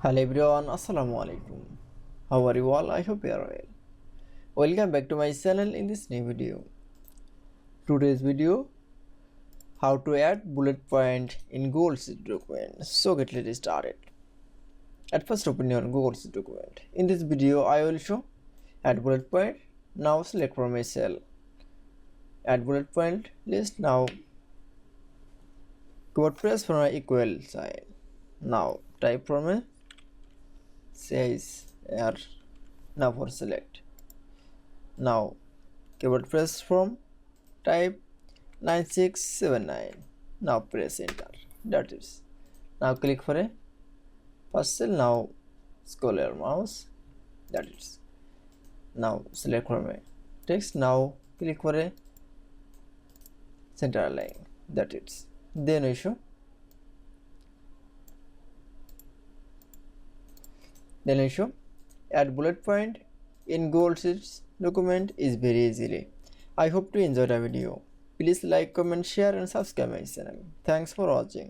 Hello everyone, Assalamu alaikum. How are you all? I hope you are well. Welcome back to my channel in this new video. Today's video, how to add bullet point in Google Sheet document. So let's started. At first open your Google Sheet document. In this video, I will show add bullet point. Now select from a cell. Add bullet point list. Now keyboard press from an equal sign. Now type from a CHAR. Now for select. Now keyboard press from type 9679. Now press enter. That is. Now click for a first cell. Now scroll your mouse. That is. Now select from a text. Now click for a center line. That is. Then issue. Add bullet point in Google Sheets document is very easily. I hope to enjoy the video. Please like, comment, share and subscribe my channel. Thanks for watching.